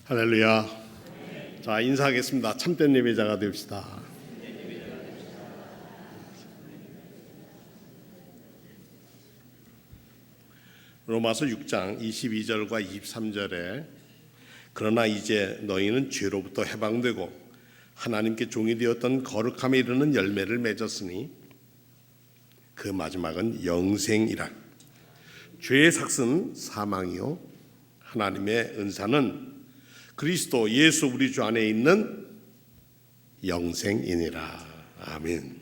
할렐루야. 자, 인사하겠습니다. 참된 예배자가 됩시다. 로마서 6장 22절과 23절에 그러나 이제 너희는 죄로부터 해방되고 하나님께 종이 되었던 거룩함에 이르는 열매를 맺었으니 그 마지막은 영생이라. 죄의 삭은 사망이요 하나님의 은사는 그리스도 예수 우리 주 안에 있는 영생이니라. 아멘.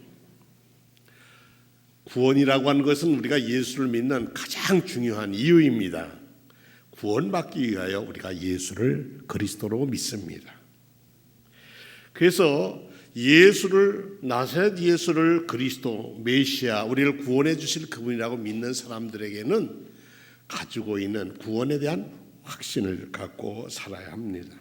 구원이라고 하는 것은 우리가 예수를 믿는 가장 중요한 이유입니다. 구원받기 위하여 우리가 예수를 그리스도로 믿습니다. 그래서 나사렛 예수를 그리스도 메시아 우리를 구원해 주실 그분이라고 믿는 사람들에게는 가지고 있는 구원에 대한 확신을 갖고 살아야 합니다.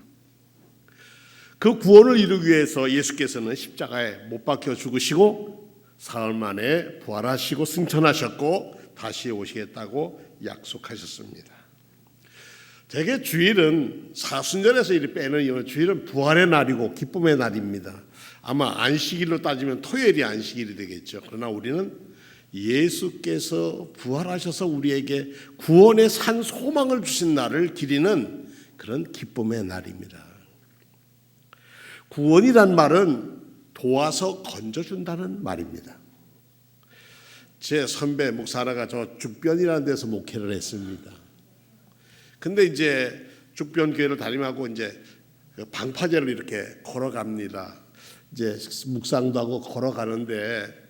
그 구원을 이루기 위해서 예수께서는 십자가에 못 박혀 죽으시고 사흘 만에 부활하시고 승천하셨고 다시 오시겠다고 약속하셨습니다. 대개 주일은 사순절에서 이리 빼는 이유는 주일은 부활의 날이고 기쁨의 날입니다. 아마 안식일로 따지면 토요일이 안식일이 되겠죠. 그러나 우리는 예수께서 부활하셔서 우리에게 구원의 산 소망을 주신 날을 기리는 그런 기쁨의 날입니다. 구원이란 말은 도와서 건져준다는 말입니다. 제 선배 목사 하나가 저 죽변이라는 데서 목회를 했습니다. 근데 이제 죽변교회를 다니면서 이제 방파제를 이렇게 걸어갑니다. 이제 묵상도 하고 걸어가는데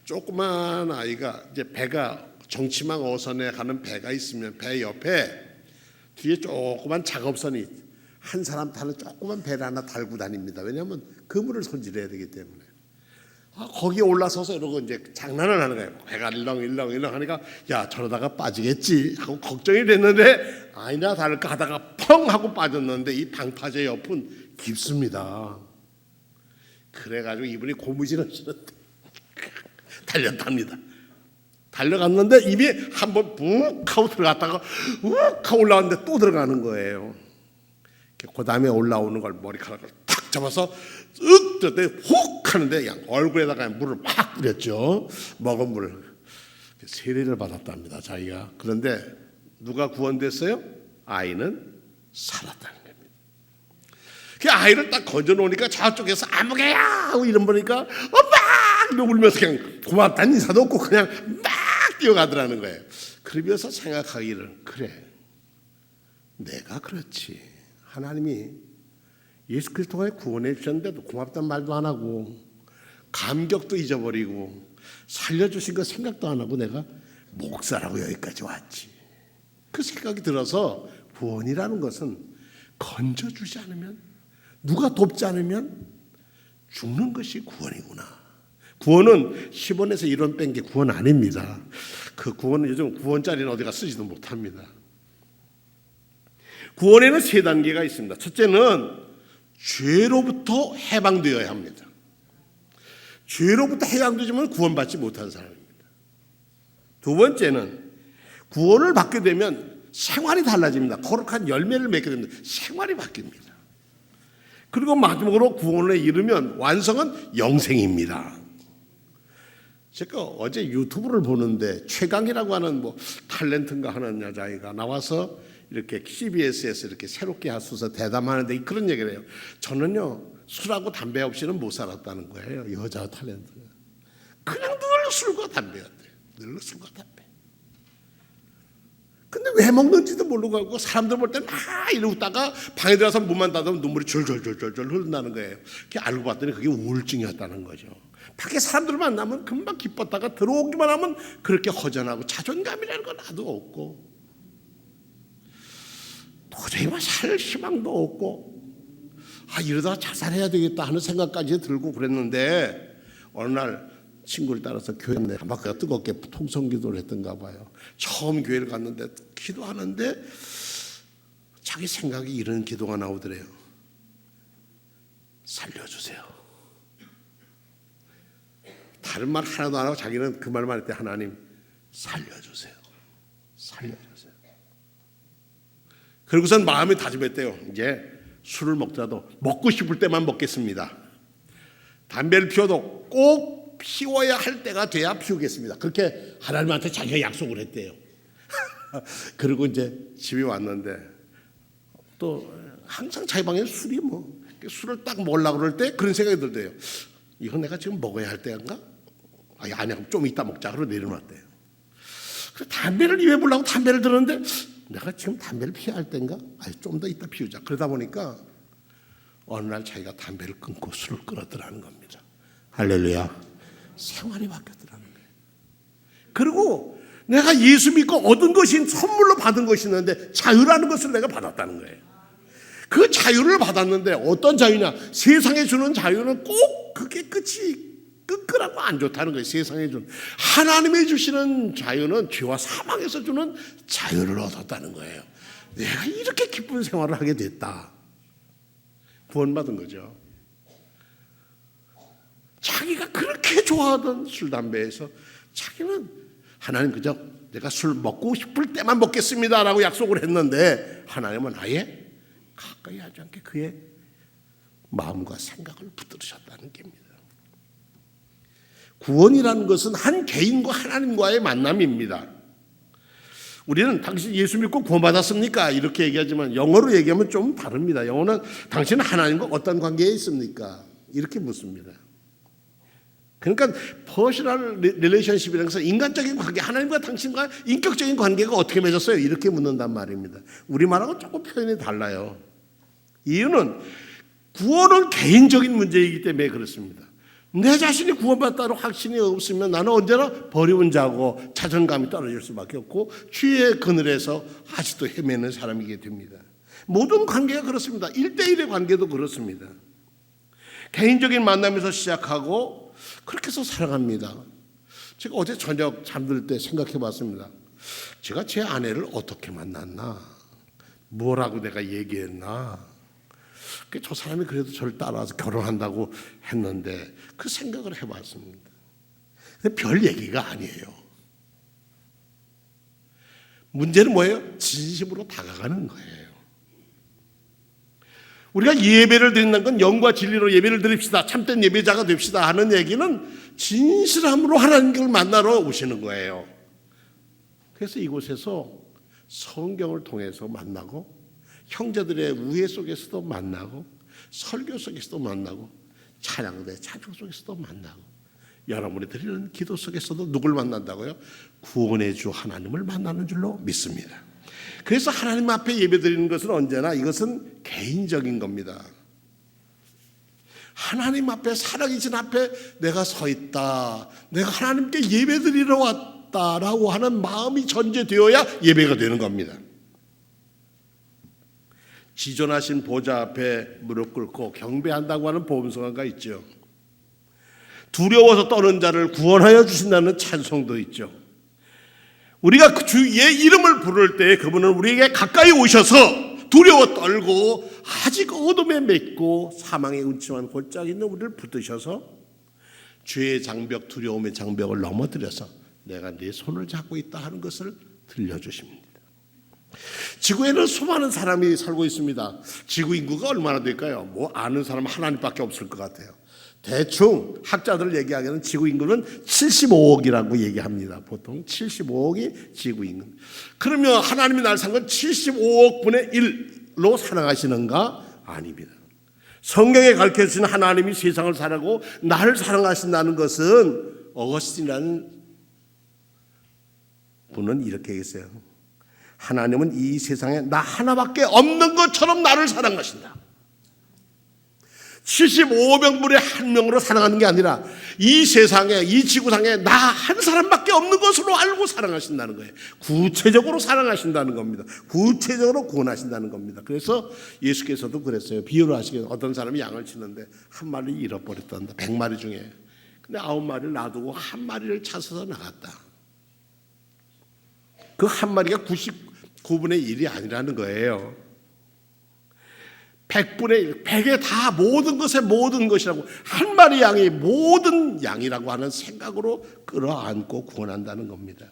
조그만 아이가 이제 배가 정치망 어선에 가는 배가 있으면 배 옆에 뒤에 조그만 작업선이 한 사람 타는 조그만 배를 하나 달고 다닙니다. 왜냐하면 그물을 손질해야 되기 때문에. 거기에 올라서서 이러고 이제 장난을 하는 거예요. 배가 일렁일렁 하니까 야 저러다가 빠지겠지 하고 걱정이 됐는데 아니나 다를까 하다가 펑 하고 빠졌는데 이 방파제 옆은 깊습니다. 그래가지고 이분이 고무신을 신었대. 달렸답니다. 달려갔는데 입이 한번 푹 하고 들어갔다가 욱 하고 올라왔는데 또 들어가는 거예요. 그 다음에 올라오는 걸 머리카락을 탁 잡아서 윽 들었더니 훅 하는데 그냥 얼굴에다가 물을 팍 뿌렸죠. 먹은 물. 세례를 받았답니다. 자기가. 그런데 누가 구원됐어요? 아이는 살았다는 겁니다. 그 아이를 딱 건져놓으니까 저쪽에서 아무개야 하고 이름 보니까 엄마 울면서 그냥 고맙다는 인사도 없고 그냥 막 뛰어가더라는 거예요. 그러면서 생각하기를 그래 내가 그렇지 하나님이 예수 그리스도가 구원해 주셨는데도 고맙다는 말도 안 하고 감격도 잊어버리고 살려주신 거 생각도 안 하고 내가 목사라고 여기까지 왔지. 그 생각이 들어서 구원이라는 것은 건져주지 않으면 누가 돕지 않으면 죽는 것이 구원이구나. 구원은 10원에서 1원 뺀 게 구원 아닙니다. 그 구원은 요즘 9원짜리는 어디가 쓰지도 못합니다. 구원에는 세 단계가 있습니다. 첫째는 죄로부터 해방되어야 합니다. 죄로부터 해방되지만 구원받지 못한 사람입니다. 두 번째는 구원을 받게 되면 생활이 달라집니다. 거룩한 열매를 맺게 됩니다. 생활이 바뀝니다. 그리고 마지막으로 구원에 이르면 완성은 영생입니다. 제가 어제 유튜브를 보는데 최강이라고 하는 탤런트인가 하는 여자아이가 나와서 이렇게 CBS에서 이렇게 새롭게 하소서 대담하는데 그런 얘기를 해요. 저는요 술하고 담배 없이는 못 살았다는 거예요. 여자 탤런트가 그냥 늘 술과 담배였대요. 늘 술과 담배. 근데 왜 먹는지도 모르고 하고 사람들 볼 때 막 이러다가 방에 들어가서 문만 닫으면 눈물이 졸졸졸졸 흐른다는 거예요. 알고 봤더니 그게 우울증이었다는 거죠. 밖에 사람들 만나면 금방 기뻤다가 들어오기만 하면 그렇게 허전하고 자존감이라는 건 하나도 없고 도저히 살 희망도 없고 이러다가 자살해야 되겠다 하는 생각까지 들고 그랬는데 어느 날 친구를 따라서 교회 내 아마 그가 뜨겁게 통성기도를 했던가 봐요. 처음 교회를 갔는데 기도하는데 자기 생각이 이런 기도가 나오더래요. 살려주세요. 다른 말 하나도 안 하고 자기는 그 말만 할 때 하나님 살려주세요. 살려주세요. 그리고선 마음이 다짐했대요. 이제 술을 먹더라도 먹고 싶을 때만 먹겠습니다. 담배를 피워도 꼭 피워야 할 때가 돼야 피우겠습니다. 그렇게 하나님한테 자기가 약속을 했대요. 그리고 이제 집에 왔는데 또 항상 자기 방에 술이 술을 딱 먹으려고 그럴 때 그런 생각이 들대요. 이건 내가 지금 먹어야 할 때인가? 아니야, 좀 이따 먹자. 그러고 내려놨대요. 그래서 담배를 입에 불라고 담배를 들었는데 내가 지금 담배를 피워야 할 때인가? 좀 더 이따 피우자. 그러다 보니까 어느 날 자기가 담배를 끊고 술을 끊었더라는 겁니다. 할렐루야. 생활이 바뀌었더라는 거예요. 그리고 내가 예수 믿고 얻은 것이 선물로 받은 것이 있는데 자유라는 것을 내가 받았다는 거예요. 그 자유를 받았는데 어떤 자유냐? 세상에 주는 자유는 꼭 그게 끝이 끈끈하고 안 좋다는 거예요. 세상에 주는 하나님이 주시는 자유는 죄와 사망에서 주는 자유를 얻었다는 거예요. 내가 이렇게 기쁜 생활을 하게 됐다. 구원받은 거죠. 자기가 그렇게 좋아하던 술, 담배에서 자기는 하나님 그저 내가 술 먹고 싶을 때만 먹겠습니다라고 약속을 했는데 하나님은 아예 가까이 하지 않게 그의 마음과 생각을 붙들으셨다는 겁니다. 구원이라는 것은 한 개인과 하나님과의 만남입니다. 우리는 당신 예수 믿고 구원받았습니까? 이렇게 얘기하지만 영어로 얘기하면 좀 다릅니다. 영어는 당신은 하나님과 어떤 관계에 있습니까? 이렇게 묻습니다. 그러니까 퍼스널 릴레이션십이라는 것은 인간적인 관계, 하나님과 당신과 인격적인 관계가 어떻게 맺었어요? 이렇게 묻는단 말입니다. 우리말하고 조금 표현이 달라요. 이유는 구원은 개인적인 문제이기 때문에 그렇습니다. 내 자신이 구원받았다는 확신이 없으면 나는 언제나 버리운 자고 자존감이 떨어질 수밖에 없고 주의 그늘에서 아직도 헤매는 사람이게 됩니다. 모든 관계가 그렇습니다. 1대1의 관계도 그렇습니다. 개인적인 만남에서 시작하고 그렇게 해서 살아갑니다. 제가 어제 저녁 잠들 때 생각해 봤습니다. 제가 제 아내를 어떻게 만났나? 뭐라고 내가 얘기했나? 저 사람이 그래도 저를 따라와서 결혼한다고 했는데 그 생각을 해봤습니다. 근데 별 얘기가 아니에요. 문제는 뭐예요? 진심으로 다가가는 거예요. 우리가 예배를 드린다는 건 영과 진리로 예배를 드립시다. 참된 예배자가 됩시다 하는 얘기는 진실함으로 하나님을 만나러 오시는 거예요. 그래서 이곳에서 성경을 통해서 만나고 형제들의 우애 속에서도 만나고 설교 속에서도 만나고 찬양대 찬송 속에서도 만나고 여러분이 드리는 기도 속에서도 누굴 만난다고요? 구원의 주 하나님을 만나는 줄로 믿습니다. 그래서 하나님 앞에 예배드리는 것은 언제나 이것은 개인적인 겁니다. 하나님 앞에 살아계신 앞에 내가 서 있다. 내가 하나님께 예배드리러 왔다라고 하는 마음이 전제되어야 예배가 되는 겁니다. 지존하신 보좌 앞에 무릎 꿇고 경배한다고 하는 보험성가가 있죠. 두려워서 떠는 자를 구원하여 주신다는 찬송도 있죠. 우리가 주의 이름을 부를 때 그분은 우리에게 가까이 오셔서 두려워 떨고 아직 어둠에 맺고 사망의 음침한 골짜기 있는 우리를 붙드셔서 죄의 장벽, 두려움의 장벽을 넘어뜨려서 내가 네 손을 잡고 있다 하는 것을 들려주십니다. 지구에는 수많은 사람이 살고 있습니다. 지구 인구가 얼마나 될까요? 아는 사람 하나님밖에 없을 것 같아요. 대충 학자들 얘기하기에는 지구 인구는 75억이라고 얘기합니다. 보통 75억이 지구 인구. 그러면 하나님이 날 산 건 75억 분의 1로 사랑하시는가? 아닙니다. 성경에 가르쳐주신 하나님이 세상을 사랑하고 나를 사랑하신다는 것은 어거스틴이라는 분은 이렇게 얘기했어요. 하나님은 이 세상에 나 하나밖에 없는 것처럼 나를 사랑하신다. 75명분의 한 명으로 사랑하는 게 아니라 이 세상에 이 지구상에 나 한 사람밖에 없는 것으로 알고 사랑하신다는 거예요. 구체적으로 사랑하신다는 겁니다. 구체적으로 구원하신다는 겁니다. 그래서 예수께서도 그랬어요. 비유를 하시기에 어떤 사람이 양을 치는데 한 마리 잃어버렸단다. 100마리 중에. 근데 9마리를 놔두고 한 마리를 찾아서 나갔다. 그 한 마리가 99분의 1이 아니라는 거예요. 100분의 1, 100에 다 모든 것의 모든 것이라고 한 마리 양이 모든 양이라고 하는 생각으로 끌어안고 구원한다는 겁니다.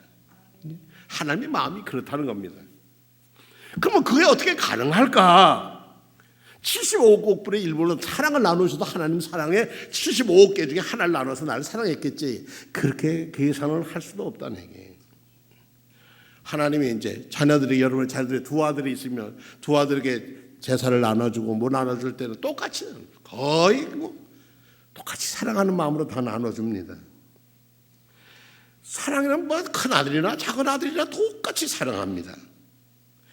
하나님의 마음이 그렇다는 겁니다. 그러면 그게 어떻게 가능할까? 75억 분의 1분은 사랑을 나누셔도 하나님 사랑에 75억 개 중에 하나를 나눠서 나를 사랑했겠지. 그렇게 계산을 할 수도 없다는 얘기예요. 하나님이 이제 자녀들이, 여러분의 자녀들이 두 아들이 있으면 두 아들에게 재산을 나눠주고 뭐 나눠줄 때는 똑같이, 거의 뭐 똑같이 사랑하는 마음으로 다 나눠줍니다. 사랑이란 뭐 큰 아들이나 작은 아들이나 똑같이 사랑합니다.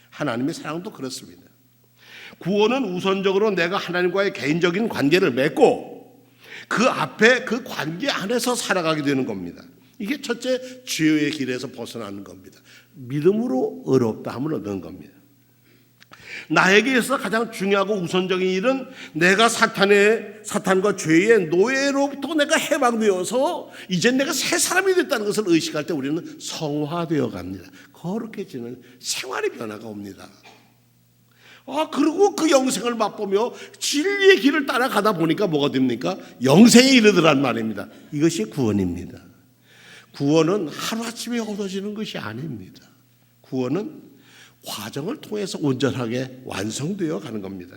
하나님의 사랑도 그렇습니다. 구원은 우선적으로 내가 하나님과의 개인적인 관계를 맺고 그 앞에 그 관계 안에서 살아가게 되는 겁니다. 이게 첫째, 죄의 길에서 벗어나는 겁니다. 믿음으로 의롭다함을 얻는 겁니다. 나에게 있어 가장 중요하고 우선적인 일은 내가 사탄과 죄의 노예로부터 내가 해방되어서 이제 내가 새 사람이 됐다는 것을 의식할 때 우리는 성화되어 갑니다. 거룩해지는 생활의 변화가 옵니다. 그리고 그 영생을 맛보며 진리의 길을 따라가다 보니까 뭐가 됩니까? 영생에 이르더란 말입니다. 이것이 구원입니다. 구원은 하루아침에 얻어지는 것이 아닙니다. 구원은 과정을 통해서 온전하게 완성되어 가는 겁니다.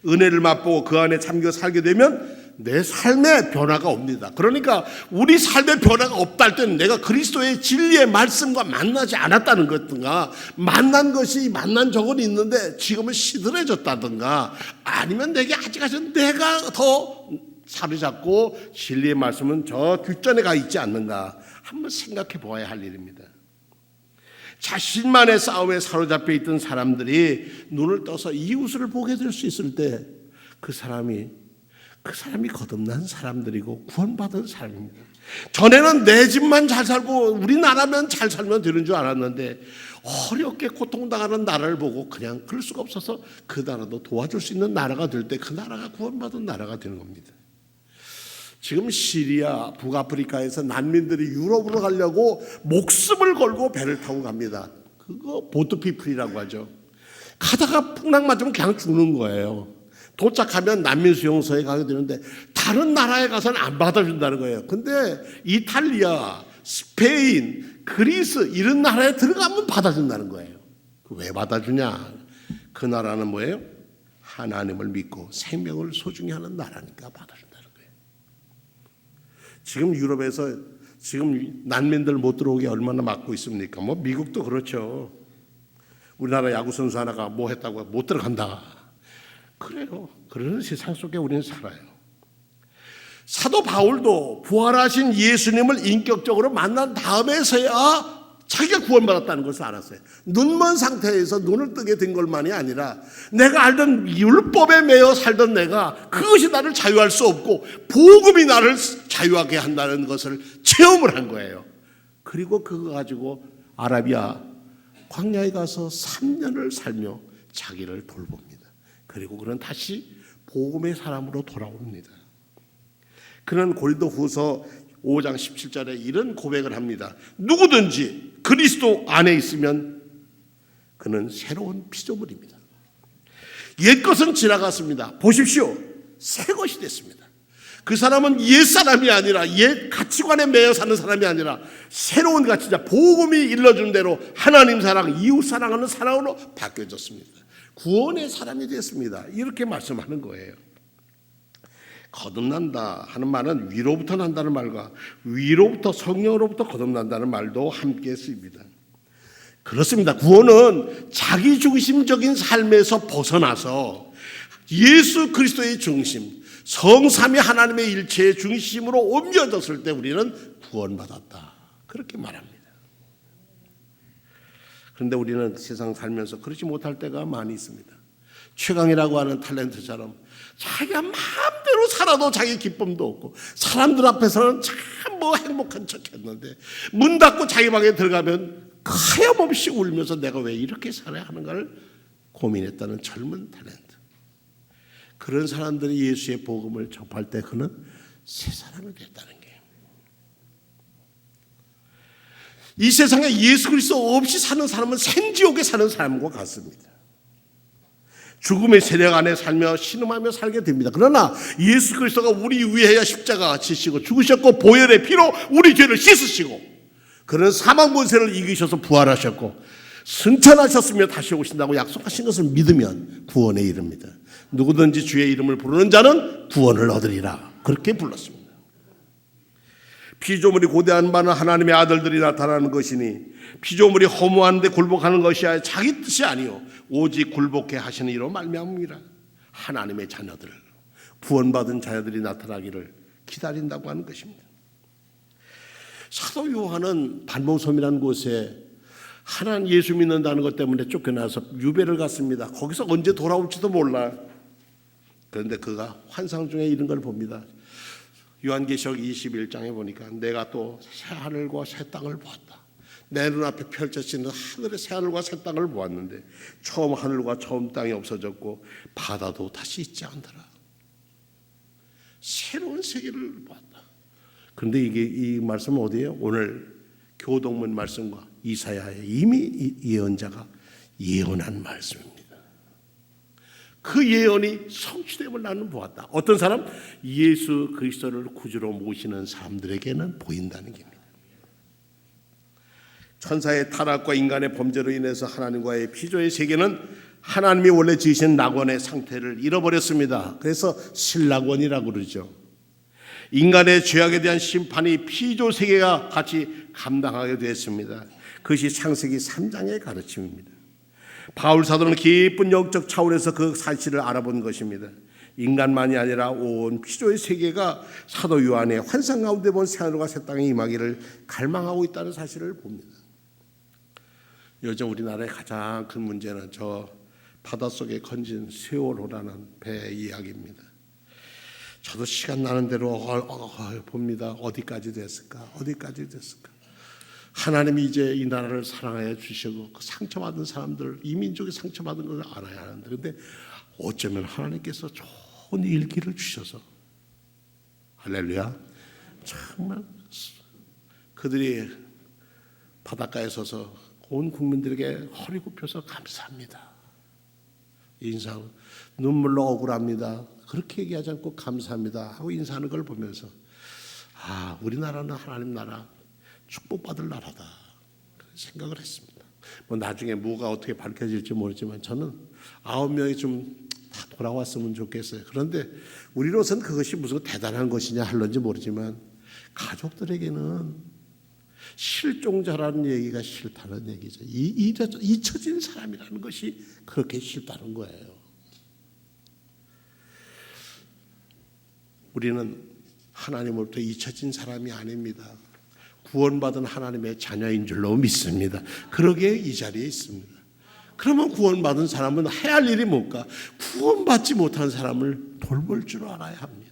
은혜를 맛보고 그 안에 잠겨 살게 되면 내 삶의 변화가 옵니다. 그러니까 우리 삶의 변화가 없다 할 때는 내가 그리스도의 진리의 말씀과 만나지 않았다는 것든가, 만난 적은 있는데 지금은 시들해졌다든가, 아니면 내게 아직까지는 내가 더 사로잡고 진리의 말씀은 저 뒷전에 가 있지 않는가 한번 생각해 보아야 할 일입니다. 자신만의 싸움에 사로잡혀 있던 사람들이 눈을 떠서 이웃을 보게 될 수 있을 때 그 사람이 거듭난 사람들이고 구원받은 사람입니다. 전에는 내 집만 잘 살고 우리나라면 잘 살면 되는 줄 알았는데 어렵게 고통당하는 나라를 보고 그냥 그럴 수가 없어서 그 나라도 도와줄 수 있는 나라가 될 때 그 나라가 구원받은 나라가 되는 겁니다. 지금 시리아, 북아프리카에서 난민들이 유럽으로 가려고 목숨을 걸고 배를 타고 갑니다. 그거 보트피플이라고 하죠. 가다가 풍랑 맞으면 그냥 죽는 거예요. 도착하면 난민 수용소에 가게 되는데 다른 나라에 가서는 안 받아준다는 거예요. 근데 이탈리아, 스페인, 그리스 이런 나라에 들어가면 받아준다는 거예요. 왜 받아주냐? 그 나라는 뭐예요? 하나님을 믿고 생명을 소중히 하는 나라니까 받아준다는 거예요. 지금 유럽에서 지금 난민들 못 들어오게 얼마나 막고 있습니까? 뭐 미국도 그렇죠. 우리나라 야구선수 하나가 뭐 했다고 못 들어간다. 그래요. 그런 세상 속에 우리는 살아요. 사도 바울도 부활하신 예수님을 인격적으로 만난 다음에서야 자기가 구원받았다는 것을 알았어요. 눈먼 상태에서 눈을 뜨게 된 것만이 아니라 내가 알던 율법에 매여 살던 내가 그것이 나를 자유할 수 없고 복음이 나를 자유하게 한다는 것을 체험을 한 거예요. 그리고 그거 가지고 아라비아 광야에 가서 3년을 살며 자기를 돌봅니다. 그리고 그는 다시 복음의 사람으로 돌아옵니다. 그는 고린도후서 5장 17절에 이런 고백을 합니다. 누구든지 그리스도 안에 있으면 그는 새로운 피조물입니다. 옛것은 지나갔습니다. 보십시오. 새 것이 됐습니다. 그 사람은 옛 사람이 아니라 옛 가치관에 매여 사는 사람이 아니라 새로운 가치자, 복음이 일러준 대로 하나님 사랑, 이웃 사랑하는 사랑으로 바뀌어졌습니다. 구원의 사람이 됐습니다. 이렇게 말씀하는 거예요. 거듭난다 하는 말은 위로부터 난다는 말과 위로부터 성령으로부터 거듭난다는 말도 함께 쓰입니다. 그렇습니다. 구원은 자기 중심적인 삶에서 벗어나서 예수 그리스도의 중심, 성삼위 하나님의 일체의 중심으로 옮겨졌을 때 우리는 구원받았다. 그렇게 말합니다. 그런데 우리는 세상 살면서 그렇지 못할 때가 많이 있습니다. 최강이라고 하는 탤런트처럼 자기가 마음대로 살아도 자기 기쁨도 없고 사람들 앞에서는 참 뭐 행복한 척했는데 문 닫고 자기 방에 들어가면 하염없이 울면서 내가 왜 이렇게 살아야 하는가를 고민했다는 젊은 탤런트. 그런 사람들이 예수의 복음을 접할 때 그는 새 사람이 됐다는 거예요. 이 세상에 예수 그리스도 없이 사는 사람은 생지옥에 사는 사람과 같습니다. 죽음의 세력 안에 살며 신음하며 살게 됩니다. 그러나 예수 그리스도가 우리 위하여 십자가 지시고 죽으셨고 보혈의 피로 우리 죄를 씻으시고 그런 사망 권세를 이기셔서 부활하셨고 승천하셨으며 다시 오신다고 약속하신 것을 믿으면 구원에 이릅니다. 누구든지 주의 이름을 부르는 자는 구원을 얻으리라. 그렇게 불렀습니다. 피조물이 고대한 바는 하나님의 아들들이 나타나는 것이니 피조물이 허무한 데 굴복하는 것이 아니라 자기 뜻이 아니요 오직 굴복해 하시는 이로 말미암음이라. 하나님의 자녀들, 구원받은 자녀들이 나타나기를 기다린다고 하는 것입니다. 사도 요한은 반모섬이라는 곳에 하나님 예수 믿는다는 것 때문에 쫓겨나서 유배를 갔습니다. 거기서 언제 돌아올지도 몰라. 그런데 그가 환상 중에 이런 걸 봅니다. 요한계시록 21장에 보니까 내가 또 새 하늘과 새 땅을 보았다. 내 눈앞에 펼쳐지는 하늘의 새 하늘과 새 땅을 보았는데 처음 하늘과 처음 땅이 없어졌고 바다도 다시 있지 않더라. 새로운 세계를 보았다. 그런데 이 말씀은 어디예요? 오늘 교동문 말씀과 이사야의 이미 예언자가 예언한 말씀입니다. 그 예언이 성취됨을 나는 보았다. 어떤 사람? 예수 그리스도를 구주로 모시는 사람들에게는 보인다는 겁니다. 천사의 타락과 인간의 범죄로 인해서 하나님과의 피조의 세계는 하나님이 원래 지으신 낙원의 상태를 잃어버렸습니다. 그래서 신낙원이라고 그러죠. 인간의 죄악에 대한 심판이 피조 세계가 같이 감당하게 됐습니다. 그것이 창세기 3장의 가르침입니다. 바울 사도는 깊은 영적 차원에서 그 사실을 알아본 것입니다. 인간만이 아니라 온 피조의 세계가 사도 요한의 환상 가운데 본 새하늘과 새 땅의 임하기를 갈망하고 있다는 사실을 봅니다. 요즘 우리나라의 가장 큰 문제는 저 바닷속에 건진 세월호라는 배 이야기입니다. 저도 시간 나는 대로 봅니다. 어디까지 됐을까? 하나님이 이제 이 나라를 사랑하여 주시고 그 상처받은 사람들, 이 민족이 상처받은 걸 알아야 하는데, 근데 어쩌면 하나님께서 좋은 일기를 주셔서 할렐루야, 정말 그들이 바닷가에 서서 온 국민들에게 허리 굽혀서 감사합니다. 인사하고 눈물로 억울합니다. 그렇게 얘기하지 않고 감사합니다 하고 인사하는 걸 보면서 우리나라는 하나님 나라 축복받을 나라다 생각을 했습니다. 뭐 나중에 뭐가 어떻게 밝혀질지 모르지만 저는 9명이 좀 다 돌아왔으면 좋겠어요. 그런데 우리로서는 그것이 무슨 대단한 것이냐 할런지 모르지만 가족들에게는 실종자라는 얘기가 싫다는 얘기죠. 잊혀진 사람이라는 것이 그렇게 싫다는 거예요. 우리는 하나님으로부터 잊혀진 사람이 아닙니다. 구원받은 하나님의 자녀인 줄로 믿습니다. 그러기에 이 자리에 있습니다. 그러면 구원받은 사람은 해야 할 일이 뭘까? 구원받지 못한 사람을 돌볼 줄 알아야 합니다.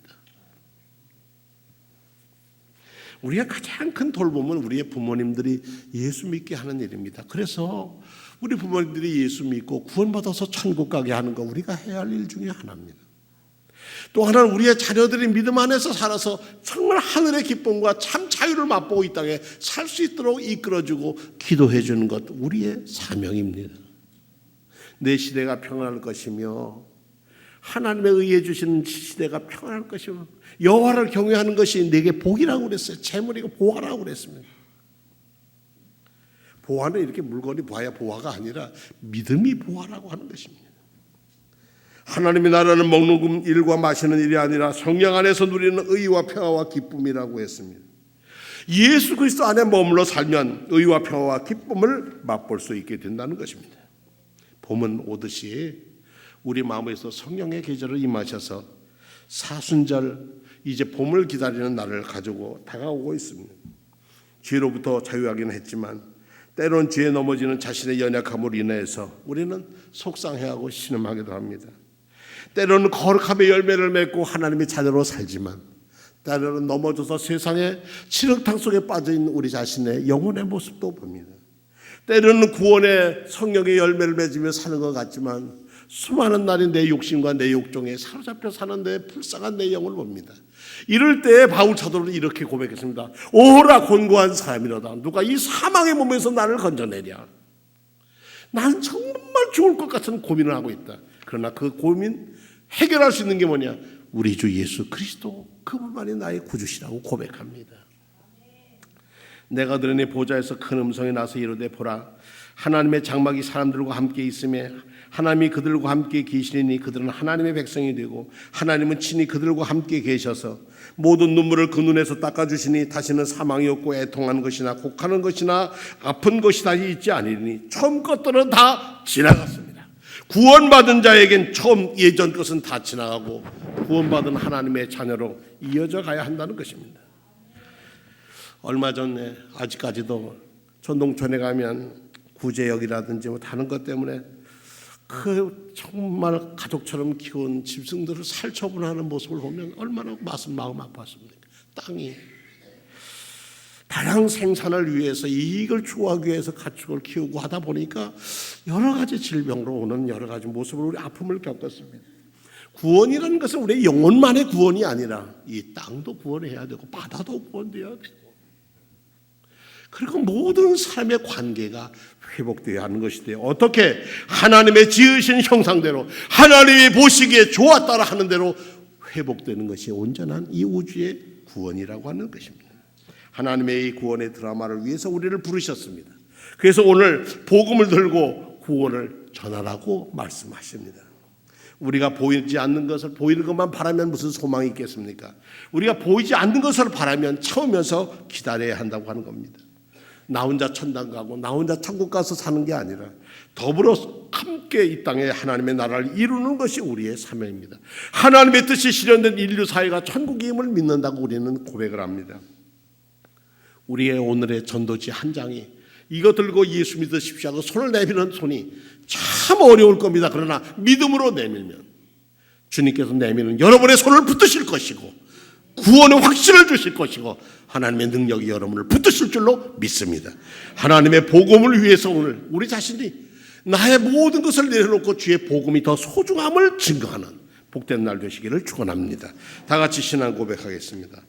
우리가 가장 큰 돌봄은 우리의 부모님들이 예수 믿게 하는 일입니다. 그래서 우리 부모님들이 예수 믿고 구원받아서 천국 가게 하는 거 우리가 해야 할 일 중에 하나입니다. 또 하나는 우리의 자녀들이 믿음 안에서 살아서 정말 하늘의 기쁨과 참 자유를 맛보고 이 땅에 살 수 있도록 이끌어주고 기도해 주는 것 우리의 사명입니다. 내 시대가 평안할 것이며 하나님에 의해 주시는 시대가 평안할 것이며 여호와를 경외하는 것이 내게 복이라고 그랬어요. 재물이고 보화라고 그랬습니다. 보화는 이렇게 물건이 보아야 보화가 아니라 믿음이 보화라고 하는 것입니다. 하나님의 나라는 먹는 일과 마시는 일이 아니라 성령 안에서 누리는 의와 평화와 기쁨이라고 했습니다. 예수 그리스도 안에 머물러 살면 의와 평화와 기쁨을 맛볼 수 있게 된다는 것입니다. 봄은 오듯이 우리 마음에서 성령의 계절을 임하셔서 사순절 이제 봄을 기다리는 날을 가지고 다가오고 있습니다. 죄로부터 자유하기는 했지만 때론 죄에 넘어지는 자신의 연약함으로 인해서 우리는 속상해하고 신음하기도 합니다. 때로는 거룩함의 열매를 맺고 하나님의 자녀로 살지만 때로는 넘어져서 세상의 칠흑탕 속에 빠져있는 우리 자신의 영혼의 모습도 봅니다. 때로는 구원의 성령의 열매를 맺으며 사는 것 같지만 수많은 날이 내 욕심과 내 욕정에 사로잡혀 사는데 불쌍한 내 영을 봅니다. 이럴 때 바울 사도는 이렇게 고백했습니다. 오라 곤고한 사람이로다. 누가 이 사망의 몸에서 나를 건져내랴. 난 정말 죽을 것 같은 고민을 하고 있다. 그러나 그 고민 해결할 수 있는 게 뭐냐? 우리 주 예수 그리스도 그분만이 나의 구주시라고 고백합니다. 내가 들으니 보좌에서 큰 음성이 나서 이르되 보라 하나님의 장막이 사람들과 함께 있음에 하나님이 그들과 함께 계시니 그들은 하나님의 백성이 되고 하나님은 친히 그들과 함께 계셔서 모든 눈물을 그 눈에서 닦아주시니 다시는 사망이 없고 애통하는 것이나 곡하는 것이나 아픈 것이 다시 있지 아니니 처음 것들은 다 지나갔습니다. 구원받은 자에겐 처음 예전 것은 다 지나가고 구원받은 하나님의 자녀로 이어져 가야 한다는 것입니다. 얼마 전에 아직까지도 전동촌에 가면 구제역이라든지 뭐 다른 것 때문에 그 정말 가족처럼 키운 짐승들을 살처분하는 모습을 보면 얼마나 마음 아팠습니까? 땅이 다량 생산을 위해서 이익을 추구하기 위해서 가축을 키우고 하다 보니까 여러 가지 질병으로 오는 여러 가지 모습으로 우리 아픔을 겪었습니다. 구원이라는 것은 우리의 영혼만의 구원이 아니라 이 땅도 구원해야 되고 바다도 구원돼야 되고 그리고 모든 삶의 관계가 회복되어야 하는 것인데 어떻게 하나님의 지으신 형상대로 하나님이 보시기에 좋았다라 하는 대로 회복되는 것이 온전한 이 우주의 구원이라고 하는 것입니다. 하나님의 이 구원의 드라마를 위해서 우리를 부르셨습니다. 그래서 오늘 복음을 들고 구원을 전하라고 말씀하십니다. 우리가 보이지 않는 것을 보이는 것만 바라면 무슨 소망이 있겠습니까? 우리가 보이지 않는 것을 바라면 참으면서 기다려야 한다고 하는 겁니다. 나 혼자 천당 가고 나 혼자 천국 가서 사는 게 아니라 더불어 함께 이 땅에 하나님의 나라를 이루는 것이 우리의 사명입니다. 하나님의 뜻이 실현된 인류 사회가 천국임을 믿는다고 우리는 고백을 합니다. 우리의 오늘의 전도지 한 장이 이거 들고 예수 믿으십시오 하고 손을 내미는 손이 참 어려울 겁니다. 그러나 믿음으로 내밀면 주님께서 내미는 여러분의 손을 붙드실 것이고 구원의 확신을 주실 것이고 하나님의 능력이 여러분을 붙드실 줄로 믿습니다. 하나님의 복음을 위해서 오늘 우리 자신이 나의 모든 것을 내려놓고 주의 복음이 더 소중함을 증거하는 복된 날 되시기를 축원합니다. 다 같이 신앙 고백하겠습니다.